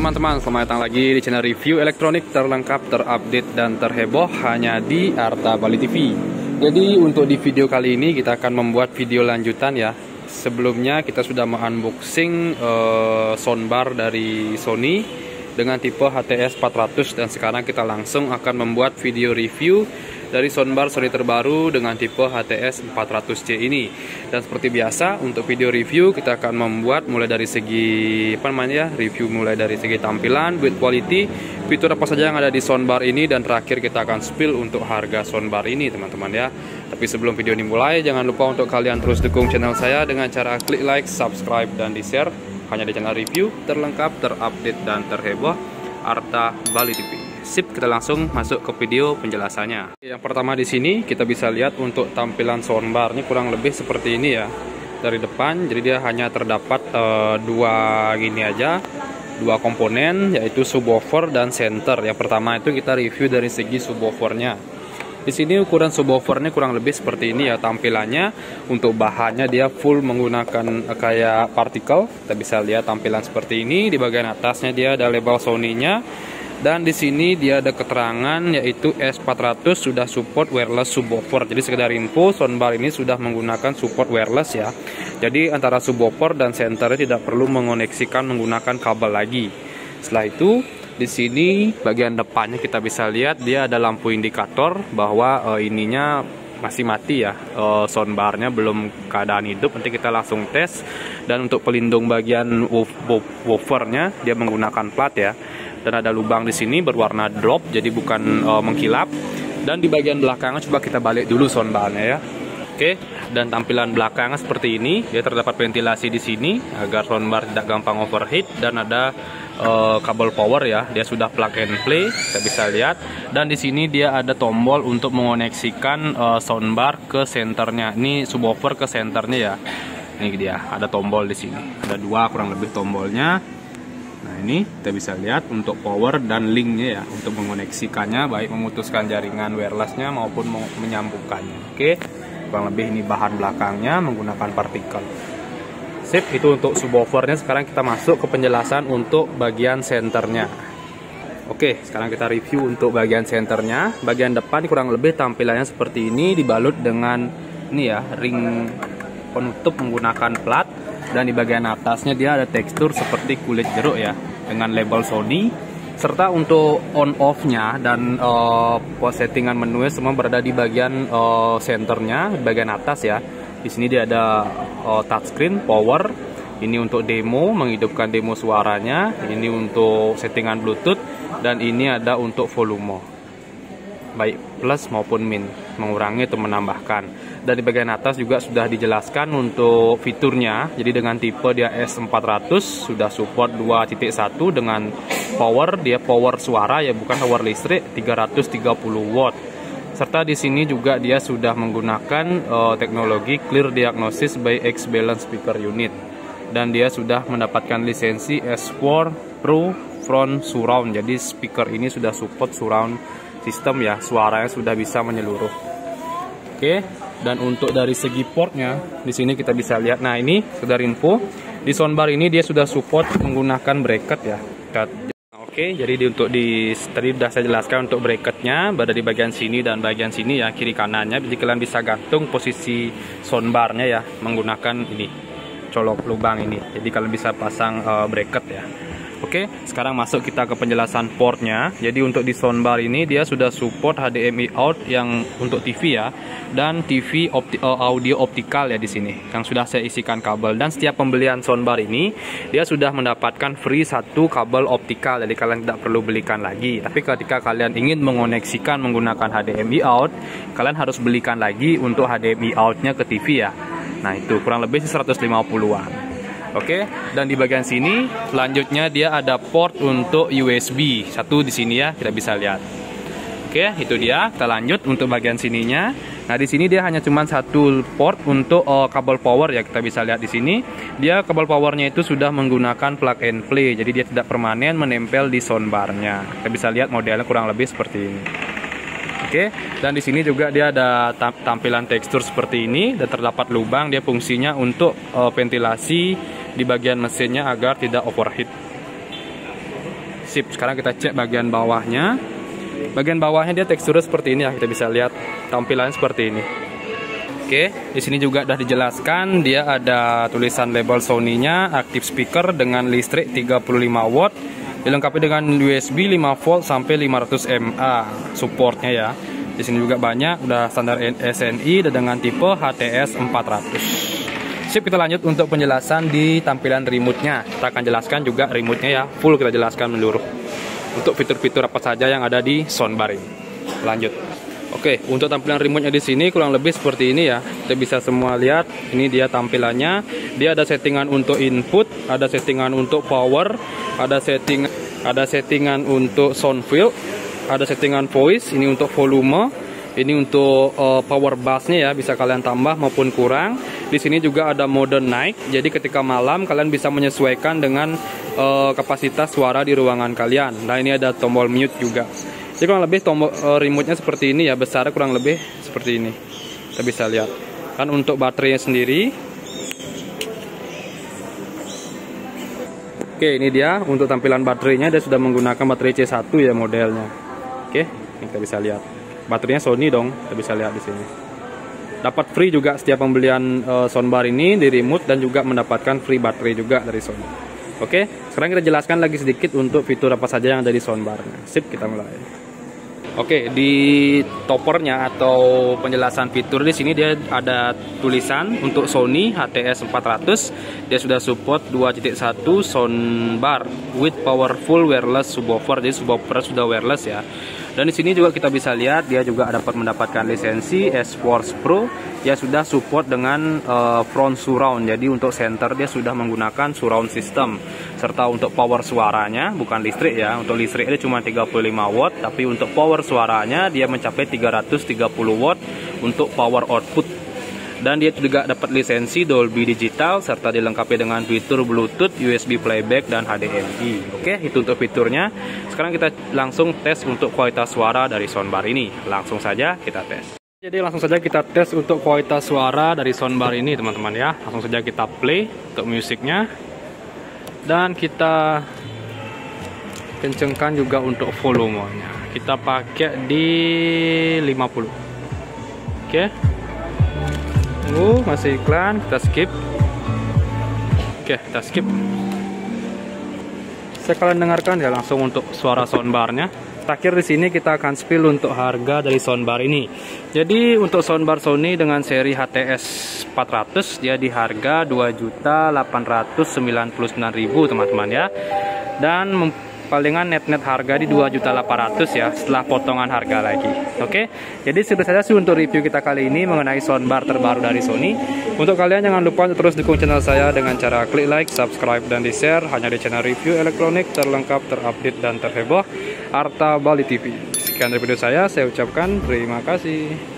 teman-teman, selamat datang lagi di channel review elektronik terlengkap, terupdate, dan terheboh hanya di Arta Bali TV. Jadi untuk di video kali ini kita akan membuat video lanjutan ya. Sebelumnya kita sudah mengunboxing soundbar dari Sony dengan tipe HTS 400 dan sekarang kita langsung akan membuat video review dari soundbar Sony terbaru dengan tipe HTS 400C ini. Dan seperti biasa untuk video review kita akan membuat mulai dari segi review mulai dari segi tampilan, build quality, fitur apa saja yang ada di soundbar ini, dan terakhir kita akan spill untuk harga soundbar ini teman-teman ya. Tapi sebelum video ini mulai, jangan lupa untuk kalian terus dukung channel saya dengan cara klik like, subscribe, dan di share hanya di channel review terlengkap, terupdate, dan terheboh Arta Bali TV. Sip, kita langsung masuk ke video penjelasannya. Yang pertama di sini kita bisa lihat untuk tampilan soundbar ini kurang lebih seperti ini ya. Dari depan, jadi dia hanya terdapat dua komponen, yaitu subwoofer dan center. Yang pertama itu kita review dari segi subwoofernya. Di sini ukuran subwoofernya kurang lebih seperti ini ya tampilannya. Untuk bahannya dia full menggunakan kayak partikel. Kita bisa lihat tampilan seperti ini. Di bagian atasnya dia ada label Sony-nya. Dan di sini dia ada keterangan yaitu S400 sudah support wireless subwoofer. Jadi sekedar info, soundbar ini sudah menggunakan support wireless ya. Jadi antara subwoofer dan centernya tidak perlu mengoneksikan menggunakan kabel lagi. Setelah itu di sini bagian depannya kita bisa lihat dia ada lampu indikator bahwa ininya masih mati ya, soundbarnya belum keadaan hidup. Nanti kita langsung tes. Dan untuk pelindung bagian woofernya dia menggunakan plat ya. Dan ada lubang di sini berwarna drop, jadi bukan mengkilap. Dan di bagian belakangnya coba kita balik dulu soundbarnya ya. Oke, dan tampilan belakangnya seperti ini. Dia terdapat ventilasi di sini agar soundbar tidak gampang overheat, dan ada kabel power ya. Dia sudah plug and play, kita bisa lihat. Dan di sini dia ada tombol untuk mengoneksikan soundbar ke senternya. Ini subwoofer ke senternya ya. Ini dia, ada tombol di sini. Ada dua kurang lebih tombolnya. Nah ini kita bisa lihat untuk power dan linknya ya, untuk mengoneksikannya, baik memutuskan jaringan wirelessnya maupun menyambungkannya. Oke, kurang lebih ini bahan belakangnya menggunakan partikel. Sip, itu untuk subwoofernya. Sekarang kita masuk ke penjelasan untuk bagian senternya. Oke, sekarang kita review untuk bagian senternya. Bagian depan kurang lebih tampilannya seperti ini, dibalut dengan ini ya, ring penutup menggunakan plat. Dan di bagian atasnya dia ada tekstur seperti kulit jeruk ya, dengan label Sony. Serta untuk on off-nya dan settingan menu semua berada di bagian senternya, di bagian atas ya. Di sini dia ada touchscreen, power. Ini untuk demo, menghidupkan demo suaranya. Ini untuk settingan Bluetooth, dan ini ada untuk volume, baik plus maupun min, mengurangi atau menambahkan. Dan di bagian atas juga sudah dijelaskan untuk fiturnya. Jadi dengan tipe dia S400 sudah support 2.1 dengan power, dia power suara ya, bukan power listrik, 330 watt. Serta di sini juga dia sudah menggunakan teknologi Clear Diagnosis by X Balance Speaker Unit. Dan dia sudah mendapatkan lisensi S4 Pro Front Surround. Jadi speaker ini sudah support surround system ya, suaranya sudah bisa menyeluruh. Oke, dan untuk dari segi portnya di sini kita bisa lihat. Nah ini sekedar info, di soundbar ini dia sudah support menggunakan bracket ya. Oke, jadi tadi sudah saya jelaskan untuk bracketnya berada di bagian sini dan bagian sini ya, kiri kanannya. Jadi kalian bisa gantung posisi soundbarnya ya menggunakan ini colok lubang ini. Jadi kalian bisa pasang bracket ya. Oke, sekarang masuk kita ke penjelasan portnya. Jadi untuk di soundbar ini dia sudah support HDMI out yang untuk TV ya, dan TV audio optikal ya di sini yang sudah saya isikan kabel. Dan setiap pembelian soundbar ini dia sudah mendapatkan free satu kabel optikal, jadi kalian tidak perlu belikan lagi. Tapi ketika kalian ingin mengoneksikan menggunakan HDMI out, kalian harus belikan lagi untuk HDMI outnya ke TV ya. Nah itu kurang lebih 150-an. Oke, dan di bagian sini selanjutnya dia ada port untuk USB satu di sini ya, kita bisa lihat. Oke, itu dia. Kita lanjut untuk bagian sininya. Nah di sini dia hanya cuma satu port untuk kabel power ya, kita bisa lihat di sini. Dia kabel powernya itu sudah menggunakan plug and play, jadi dia tidak permanen menempel di soundbarnya. Kita bisa lihat modelnya kurang lebih seperti ini. Oke, dan di sini juga dia ada tampilan tekstur seperti ini dan terdapat lubang. Dia fungsinya untuk ventilasi di bagian mesinnya agar tidak overheat. sip. Sekarang kita cek bagian bawahnya. Bagian bawahnya dia teksturnya seperti ini ya, kita bisa lihat tampilannya seperti ini. Oke, di sini juga udah dijelaskan, dia ada tulisan label Sony-nya, aktif speaker dengan listrik 35 watt, dilengkapi dengan USB 5 volt sampai 500 mAh supportnya ya. Di sini juga banyak, udah standar SNI dan dengan tipe HTS 400. Sip, kita lanjut untuk penjelasan di tampilan remote-nya. Kita akan jelaskan juga remote-nya ya, full kita jelaskan menyeluruh. Untuk fitur-fitur apa saja yang ada di soundbar ini. Lanjut. Oke, untuk tampilan remote-nya di sini kurang lebih seperti ini ya. Kita bisa semua lihat, ini dia tampilannya. Dia ada settingan untuk input, ada settingan untuk power, ada settingan untuk sound fill, ada settingan voice, ini untuk volume, ini untuk power bass-nya ya, bisa kalian tambah maupun kurang. Di sini juga ada mode night, jadi ketika malam kalian bisa menyesuaikan dengan kapasitas suara di ruangan kalian. Nah, ini ada tombol mute juga. Jadi kurang lebih tombol remote-nya seperti ini ya, besarnya kurang lebih seperti ini. Kita bisa lihat. Kan untuk baterainya sendiri. Oke, ini dia untuk tampilan baterainya, dia sudah menggunakan baterai C1 ya modelnya. Oke, ini kita bisa lihat. Baterainya Sony dong, kita bisa lihat di sini. Dapat free juga setiap pembelian soundbar ini di remote, dan juga mendapatkan free baterai juga dari Sony. Oke, sekarang kita jelaskan lagi sedikit untuk fitur apa saja yang ada di soundbarnya. Sip, kita mulai. Oke, di toppernya atau penjelasan fitur di sini dia ada tulisan untuk Sony HTS 400. Dia sudah support 2.1 soundbar with powerful wireless subwoofer. Jadi subwoofer sudah wireless ya. Dan di sini juga kita bisa lihat dia juga dapat mendapatkan lisensi S-Force Pro. Dia sudah support dengan front surround. Jadi untuk center dia sudah menggunakan surround system. Serta untuk power suaranya bukan listrik ya. Untuk listrik dia cuma 35 watt, tapi untuk power suaranya dia mencapai 330 watt untuk power output. Dan dia juga dapat lisensi Dolby Digital serta dilengkapi dengan fitur Bluetooth, USB playback, dan HDMI. Oke, itu untuk fiturnya. Sekarang kita langsung tes untuk kualitas suara dari soundbar ini. Langsung saja kita tes. Jadi langsung saja kita tes untuk kualitas suara dari soundbar ini teman-teman ya. Langsung saja kita play untuk musiknya. Dan kita kencengkan juga untuk volumenya. Kita pakai di 50. Oke. Masih iklan, kita skip. Oke, kita skip. Saya kalian dengarkan ya langsung untuk suara soundbarnya. Terakhir di sini kita akan spill untuk harga dari soundbar ini. Jadi untuk soundbar Sony dengan seri HTS 400 dia di harga 2.899.000 teman-teman ya. Dan palingan net harga di 2.800.000 ya setelah potongan harga lagi. Oke, jadi segitu saja sih untuk review kita kali ini mengenai soundbar terbaru dari Sony. Untuk kalian jangan lupa untuk terus dukung channel saya dengan cara klik like, subscribe, dan di share hanya di channel review elektronik terlengkap, terupdate, dan terheboh Arta Bali TV. Sekian dari video saya ucapkan terima kasih.